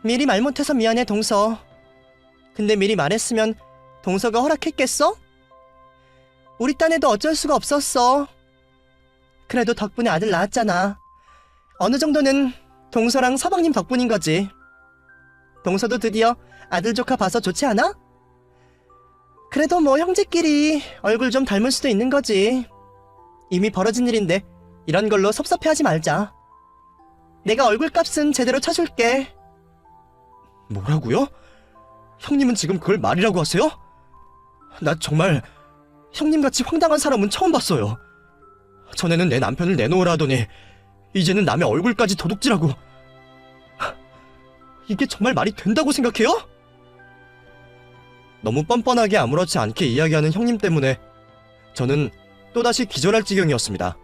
미리 말 못해서 미안해, 동서. 근데 미리 말했으면 동서가 허락했겠어? 우리 딴에도 어쩔 수가 없었어. 그래도 덕분에 아들 낳았잖아. 어느 정도는 동서랑 서방님 덕분인 거지. 동서도 드디어 아들 조카 봐서 좋지 않아? 그래도 뭐 형제끼리 얼굴 좀 닮을 수도 있는 거지. 이미 벌어진 일인데 이런 걸로 섭섭해하지 말자. 내가 얼굴값은 제대로 쳐줄게. 뭐라고요? 형님은 지금 그걸 말이라고 하세요? 나 정말 형님같이 황당한 사람은 처음 봤어요. 전에는 내 남편을 내놓으라 하더니 이제는 남의 얼굴까지 도둑질하고 이게 정말 말이 된다고 생각해요? 너무 뻔뻔하게 아무렇지 않게 이야기하는 형님 때문에 저는 또다시 기절할 지경이었습니다.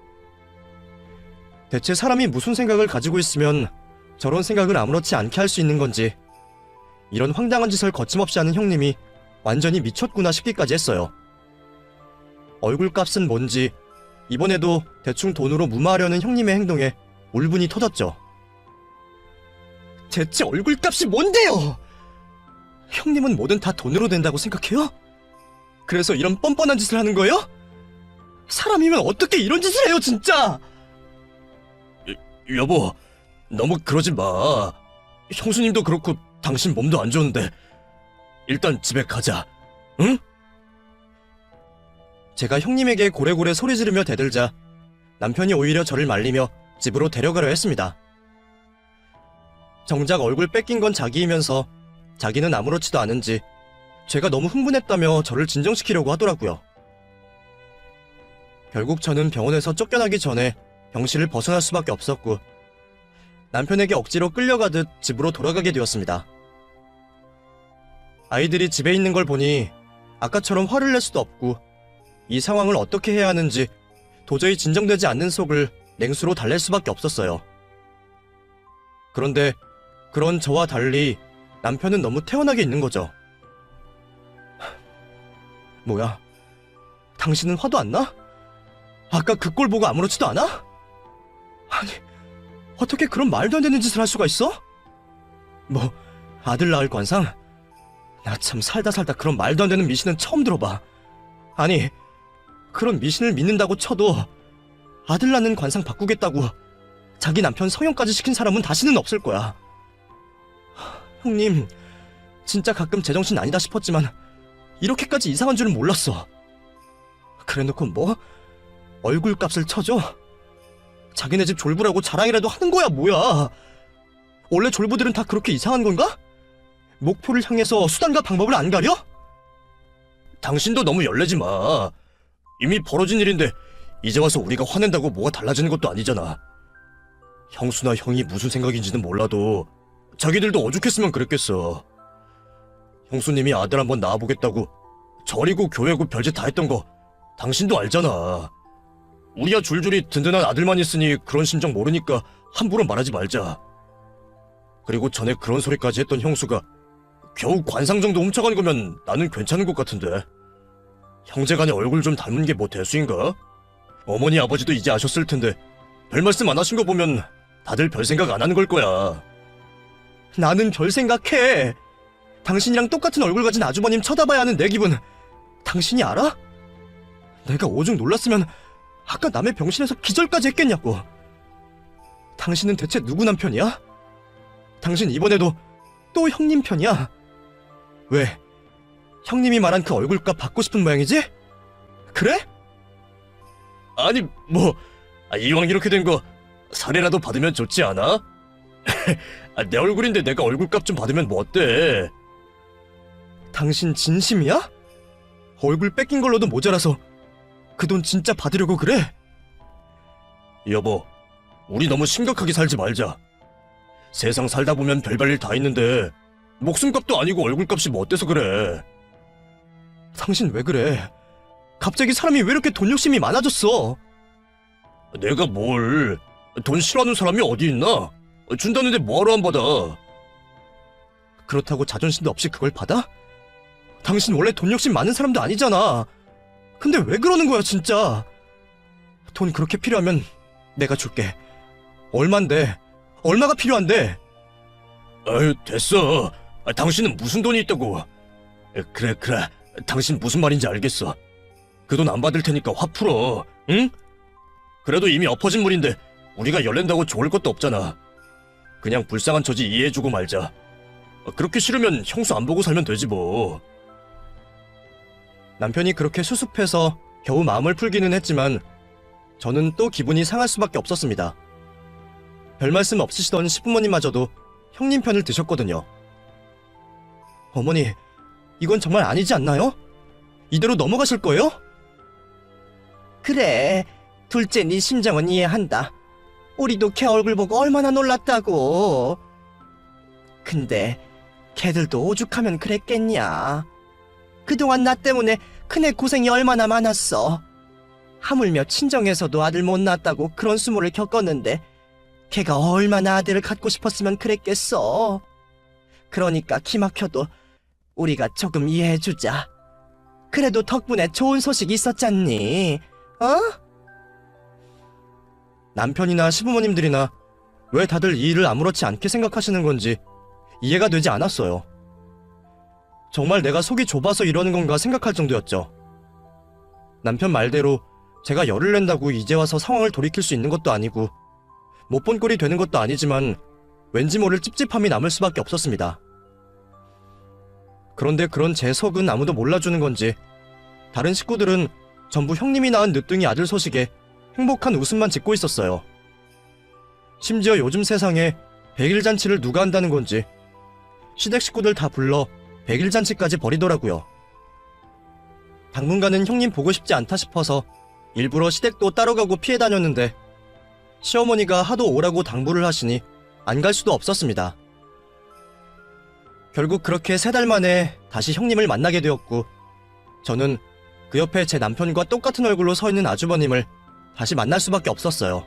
대체 사람이 무슨 생각을 가지고 있으면 저런 생각을 아무렇지 않게 할 수 있는 건지 이런 황당한 짓을 거침없이 하는 형님이 완전히 미쳤구나 싶기까지 했어요. 얼굴값은 뭔지 이번에도 대충 돈으로 무마하려는 형님의 행동에 울분이 터졌죠. 대체 얼굴값이 뭔데요? 형님은 뭐든 다 돈으로 된다고 생각해요? 그래서 이런 뻔뻔한 짓을 하는 거예요? 사람이면 어떻게 이런 짓을 해요, 진짜! 여보, 너무 그러지 마. 형수님도 그렇고 당신 몸도 안 좋은데 일단 집에 가자, 응? 제가 형님에게 고래고래 소리 지르며 대들자 남편이 오히려 저를 말리며 집으로 데려가려 했습니다. 정작 얼굴 뺏긴 건 자기이면서 자기는 아무렇지도 않은지 제가 너무 흥분했다며 저를 진정시키려고 하더라고요. 결국 저는 병원에서 쫓겨나기 전에 병실을 벗어날 수밖에 없었고 남편에게 억지로 끌려가듯 집으로 돌아가게 되었습니다. 아이들이 집에 있는 걸 보니 아까처럼 화를 낼 수도 없고 이 상황을 어떻게 해야 하는지 도저히 진정되지 않는 속을 냉수로 달랠 수밖에 없었어요. 그런데 그런 저와 달리 남편은 너무 태연하게 있는 거죠. 뭐야? 당신은 화도 안 나? 아까 그 꼴 보고 아무렇지도 않아? 아니, 어떻게 그런 말도 안 되는 짓을 할 수가 있어? 뭐, 아들 낳을 관상? 나 참 살다 그런 말도 안 되는 미신은 처음 들어봐. 아니, 그런 미신을 믿는다고 쳐도 아들 낳는 관상 바꾸겠다고 자기 남편 성형까지 시킨 사람은 다시는 없을 거야. 형님, 진짜 가끔 제정신 아니다 싶었지만 이렇게까지 이상한 줄은 몰랐어. 그래놓고 뭐? 얼굴값을 쳐줘? 자기네 집 졸부라고 자랑이라도 하는 거야 뭐야? 원래 졸부들은 다 그렇게 이상한 건가? 목표를 향해서 수단과 방법을 안 가려? 당신도 너무 열내지 마. 이미 벌어진 일인데 이제 와서 우리가 화낸다고 뭐가 달라지는 것도 아니잖아. 형수나 형이 무슨 생각인지는 몰라도 자기들도 오죽했으면 그랬겠어. 형수님이 아들 한번 낳아보겠다고 절이고 교회고 별짓 다 했던 거 당신도 알잖아. 우리야 줄줄이 든든한 아들만 있으니 그런 심정 모르니까 함부로 말하지 말자. 그리고 전에 그런 소리까지 했던 형수가 겨우 관상 정도 훔쳐간 거면 나는 괜찮은 것 같은데. 형제간의 얼굴 좀 닮은 게 뭐 대수인가? 어머니 아버지도 이제 아셨을 텐데 별 말씀 안 하신 거 보면 다들 별 생각 안 하는 걸 거야. 나는 별 생각해. 당신이랑 똑같은 얼굴 가진 아주버님 쳐다봐야 하는 내 기분 당신이 알아? 내가 오죽 놀랐으면 아까 남의 병실에서 기절까지 했겠냐고. 당신은 대체 누구 남편이야? 당신 이번에도 또 형님 편이야? 왜? 형님이 말한 그 얼굴값 받고 싶은 모양이지? 그래? 아니 뭐 이왕 이렇게 된 거 살이라도 받으면 좋지 않아? 내 얼굴인데 내가 얼굴값 좀 받으면 뭐 어때? 당신 진심이야? 얼굴 뺏긴 걸로도 모자라서 그 돈 진짜 받으려고 그래? 여보, 우리 너무 심각하게 살지 말자. 세상 살다 보면 별별 일 다 있는데 목숨값도 아니고 얼굴값이 뭐 어때서 그래? 당신 왜 그래? 갑자기 사람이 왜 이렇게 돈 욕심이 많아졌어? 내가 뭘? 돈 싫어하는 사람이 어디 있나? 준다는데 뭐하러 안 받아? 그렇다고 자존심도 없이 그걸 받아? 당신 원래 돈 욕심 많은 사람도 아니잖아. 근데 왜 그러는 거야 진짜? 돈 그렇게 필요하면 내가 줄게. 얼만데? 얼마가 필요한데? 아유 됐어. 당신은 무슨 돈이 있다고? 그래 당신 무슨 말인지 알겠어. 그 돈 안 받을 테니까 화 풀어. 응? 그래도 이미 엎어진 물인데 우리가 열낸다고 좋을 것도 없잖아. 그냥 불쌍한 처지 이해해주고 말자. 그렇게 싫으면 형수 안 보고 살면 되지 뭐. 남편이 그렇게 수습해서 겨우 마음을 풀기는 했지만 저는 또 기분이 상할 수밖에 없었습니다. 별 말씀 없으시던 시부모님마저도 형님 편을 드셨거든요. 어머니, 이건 정말 아니지 않나요? 이대로 넘어가실 거예요? 그래, 둘째 네 심정은 이해한다. 우리도 걔 얼굴 보고 얼마나 놀랐다고. 근데 걔들도 오죽하면 그랬겠냐. 그동안 나 때문에 큰애 고생이 얼마나 많았어. 하물며 친정에서도 아들 못 낳았다고 그런 수모를 겪었는데 걔가 얼마나 아들을 갖고 싶었으면 그랬겠어. 그러니까 기막혀도 우리가 조금 이해해주자. 그래도 덕분에 좋은 소식 있었잖니. 어? 남편이나 시부모님들이나 왜 다들 이 일을 아무렇지 않게 생각하시는 건지 이해가 되지 않았어요. 정말 내가 속이 좁아서 이러는 건가 생각할 정도였죠. 남편 말대로 제가 열을 낸다고 이제 와서 상황을 돌이킬 수 있는 것도 아니고 못 본 꼴이 되는 것도 아니지만 왠지 모를 찝찝함이 남을 수밖에 없었습니다. 그런데 그런 제 속은 아무도 몰라주는 건지 다른 식구들은 전부 형님이 낳은 늦둥이 아들 소식에 행복한 웃음만 짓고 있었어요. 심지어 요즘 세상에 백일잔치를 누가 한다는 건지 시댁 식구들 다 불러 백일잔치까지 벌이더라고요. 당분간은 형님 보고 싶지 않다 싶어서 일부러 시댁도 따로 가고 피해 다녔는데 시어머니가 하도 오라고 당부를 하시니 안 갈 수도 없었습니다. 결국 그렇게 3달 만에 다시 형님을 만나게 되었고 저는 그 옆에 제 남편과 똑같은 얼굴로 서 있는 아주버님을 다시 만날 수밖에 없었어요.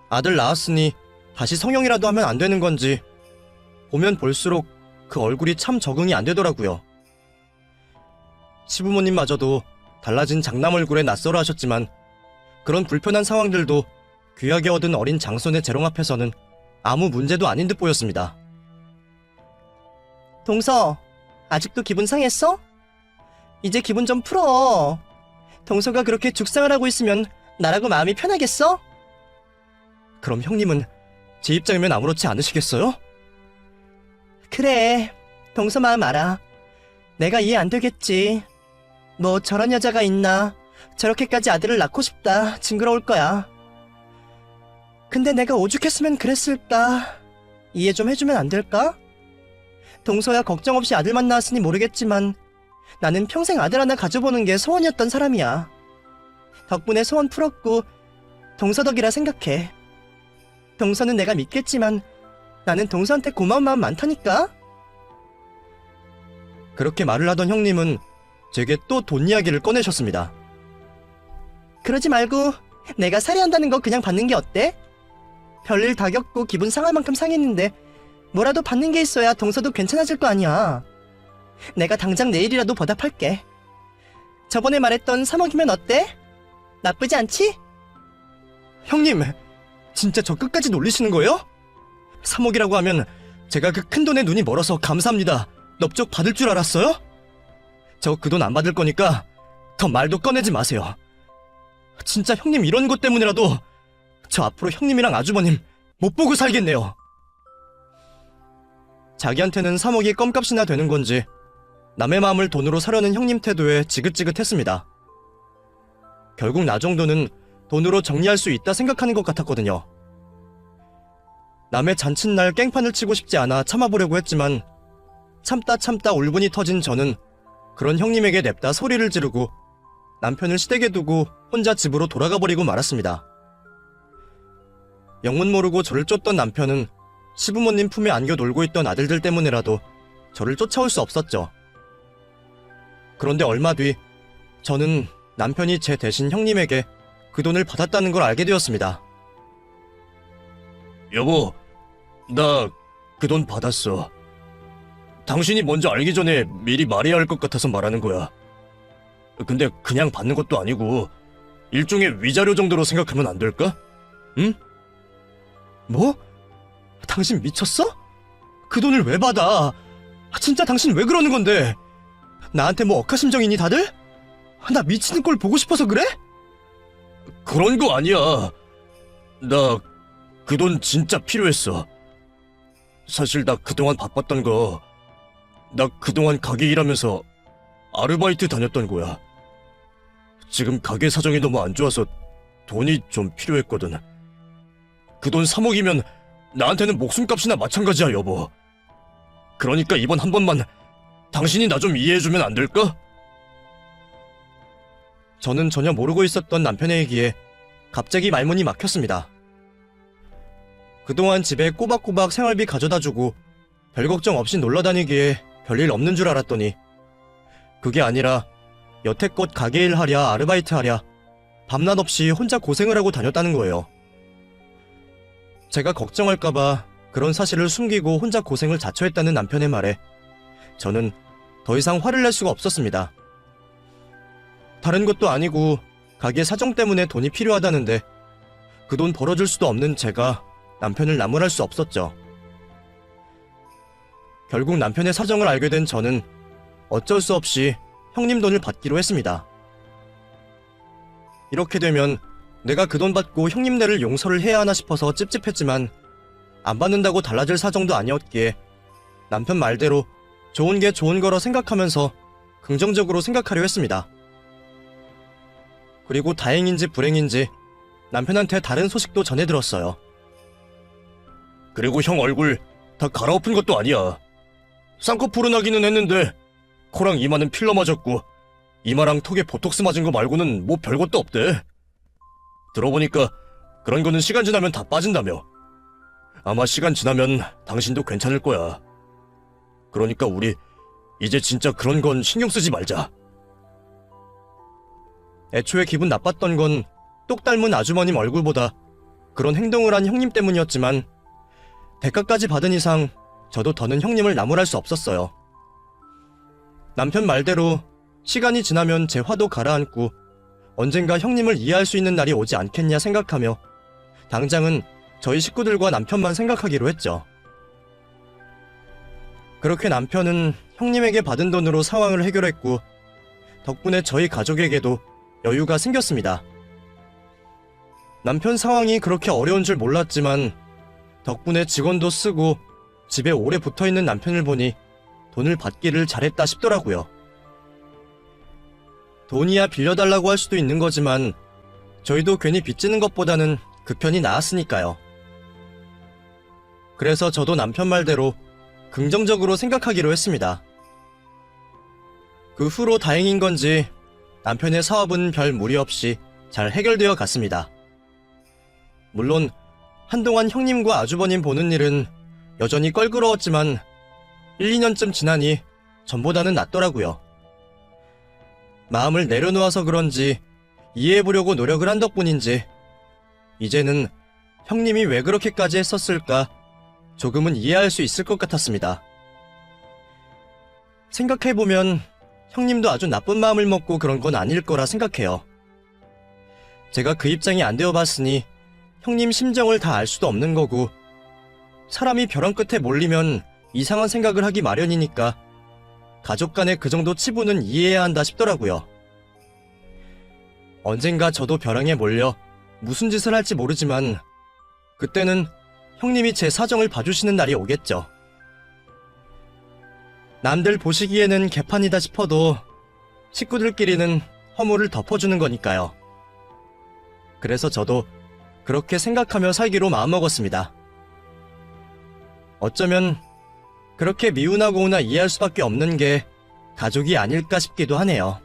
아들 낳았으니 다시 성형이라도 하면 안 되는 건지 보면 볼수록 그 얼굴이 참 적응이 안 되더라고요. 시부모님마저도 달라진 장남 얼굴에 낯설어 하셨지만 그런 불편한 상황들도 귀하게 얻은 어린 장손의 재롱 앞에서는 아무 문제도 아닌 듯 보였습니다. 동서, 아직도 기분 상했어? 이제 기분 좀 풀어. 동서가 그렇게 죽상을 하고 있으면 나라고 마음이 편하겠어? 그럼 형님은 제 입장이면 아무렇지 않으시겠어요? 그래, 동서 마음 알아. 내가 이해 안 되겠지. 뭐 저런 여자가 있나, 저렇게까지 아들을 낳고 싶다 징그러울 거야. 근데 내가 오죽했으면 그랬을까? 이해 좀 해주면 안 될까? 동서야 걱정 없이 아들만 낳았으니 모르겠지만 나는 평생 아들 하나 가져보는 게 소원이었던 사람이야. 덕분에 소원 풀었고 동서 덕이라 생각해. 동서는 내가 믿겠지만 나는 동서한테 고마운 마음 많다니까? 그렇게 말을 하던 형님은 제게 또 돈 이야기를 꺼내셨습니다. 그러지 말고 내가 살해한다는 거 그냥 받는 게 어때? 별일 다 겪고 기분 상할 만큼 상했는데 뭐라도 받는 게 있어야 동서도 괜찮아질 거 아니야. 내가 당장 내일이라도 보답할게. 저번에 말했던 3억이면 어때? 나쁘지 않지? 형님, 진짜 저 끝까지 놀리시는 거예요? 3억이라고 하면 제가 그 큰 돈에 눈이 멀어서 감사합니다. 넙죽 받을 줄 알았어요? 저 그 돈 안 받을 거니까 더 말도 꺼내지 마세요. 진짜 형님 이런 것 때문이라도 저 앞으로 형님이랑 아주버님 못 보고 살겠네요. 자기한테는 3억이 껌값이나 되는 건지 남의 마음을 돈으로 사려는 형님 태도에 지긋지긋했습니다. 결국 나 정도는 돈으로 정리할 수 있다 생각하는 것 같았거든요. 남의 잔칫날 깽판을 치고 싶지 않아 참아보려고 했지만 참다 울분이 터진 저는 그런 형님에게 냅다 소리를 지르고 남편을 시댁에 두고 혼자 집으로 돌아가 버리고 말았습니다. 영문 모르고 저를 쫓던 남편은 시부모님 품에 안겨 놀고 있던 아들들 때문이라도 저를 쫓아올 수 없었죠. 그런데 얼마 뒤 저는 남편이 제 대신 형님에게 그 돈을 받았다는 걸 알게 되었습니다. 여보, 나 그 돈 받았어. 당신이 먼저 알기 전에 미리 말해야 할 것 같아서 말하는 거야. 근데 그냥 받는 것도 아니고 일종의 위자료 정도로 생각하면 안 될까? 응? 뭐? 당신 미쳤어? 그 돈을 왜 받아? 진짜 당신 왜 그러는 건데? 나한테 뭐 억하심정이니 다들? 나 미치는 꼴 보고 싶어서 그래? 그런 거 아니야. 나 그 돈 진짜 필요했어. 사실 나 그동안 바빴던 거, 나 그동안 가게 일하면서 아르바이트 다녔던 거야. 지금 가게 사정이 너무 안 좋아서 돈이 좀 필요했거든. 그 돈 3억이면 나한테는 목숨값이나 마찬가지야, 여보. 그러니까 이번 한 번만 당신이 나 좀 이해해주면 안 될까? 저는 전혀 모르고 있었던 남편의 얘기에 갑자기 말문이 막혔습니다. 그동안 집에 꼬박꼬박 생활비 가져다주고 별 걱정 없이 놀러다니기에 별일 없는 줄 알았더니 그게 아니라 여태껏 가게일 하랴 아르바이트 하랴 밤낮 없이 혼자 고생을 하고 다녔다는 거예요. 제가 걱정할까봐 그런 사실을 숨기고 혼자 고생을 자처했다는 남편의 말에 저는 더 이상 화를 낼 수가 없었습니다. 다른 것도 아니고 가게 사정 때문에 돈이 필요하다는데 그 돈 벌어줄 수도 없는 제가 남편을 나무랄 수 없었죠. 결국 남편의 사정을 알게 된 저는 어쩔 수 없이 형님 돈을 받기로 했습니다. 이렇게 되면 내가 그 돈 받고 형님네를 용서를 해야 하나 싶어서 찝찝했지만 안 받는다고 달라질 사정도 아니었기에 남편 말대로 좋은 게 좋은 거라 생각하면서 긍정적으로 생각하려 했습니다. 그리고 다행인지 불행인지 남편한테 다른 소식도 전해 들었어요. 그리고 형 얼굴 다 갈아엎은 것도 아니야. 쌍꺼풀은 하기는 했는데 코랑 이마는 필러 맞았고 이마랑 턱에 보톡스 맞은 거 말고는 뭐 별것도 없대. 들어보니까 그런 거는 시간 지나면 다 빠진다며. 아마 시간 지나면 당신도 괜찮을 거야. 그러니까 우리 이제 진짜 그런 건 신경 쓰지 말자. 애초에 기분 나빴던 건 똑 닮은 아주머님 얼굴보다 그런 행동을 한 형님 때문이었지만 대가까지 받은 이상 저도 더는 형님을 나무랄 수 없었어요. 남편 말대로 시간이 지나면 제 화도 가라앉고 언젠가 형님을 이해할 수 있는 날이 오지 않겠냐 생각하며 당장은 저희 식구들과 남편만 생각하기로 했죠. 그렇게 남편은 형님에게 받은 돈으로 상황을 해결했고 덕분에 저희 가족에게도 여유가 생겼습니다. 남편 상황이 그렇게 어려운 줄 몰랐지만 덕분에 직원도 쓰고 집에 오래 붙어있는 남편을 보니 돈을 받기를 잘했다 싶더라고요. 돈이야 빌려달라고 할 수도 있는 거지만 저희도 괜히 빚지는 것보다는 그 편이 나았으니까요. 그래서 저도 남편 말대로 긍정적으로 생각하기로 했습니다. 그 후로 다행인 건지 남편의 사업은 별 무리 없이 잘 해결되어 갔습니다. 물론 한동안 형님과 아주버님 보는 일은 여전히 껄끄러웠지만 1, 2년쯤 지나니 전보다는 낫더라고요. 마음을 내려놓아서 그런지 이해해보려고 노력을 한 덕분인지 이제는 형님이 왜 그렇게까지 했었을까 조금은 이해할 수 있을 것 같았습니다. 생각해보면 형님도 아주 나쁜 마음을 먹고 그런 건 아닐 거라 생각해요. 제가 그 입장이 안 되어봤으니 형님 심정을 다 알 수도 없는 거고 사람이 벼랑 끝에 몰리면 이상한 생각을 하기 마련이니까 가족 간의 그 정도 치부는 이해해야 한다 싶더라고요. 언젠가 저도 벼랑에 몰려 무슨 짓을 할지 모르지만 그때는 형님이 제 사정을 봐주시는 날이 오겠죠. 남들 보시기에는 개판이다 싶어도 식구들끼리는 허물을 덮어주는 거니까요. 그래서 저도 그렇게 생각하며 살기로 마음먹었습니다. 어쩌면 그렇게 미운하고나 이해할 수밖에 없는 게 가족이 아닐까 싶기도 하네요.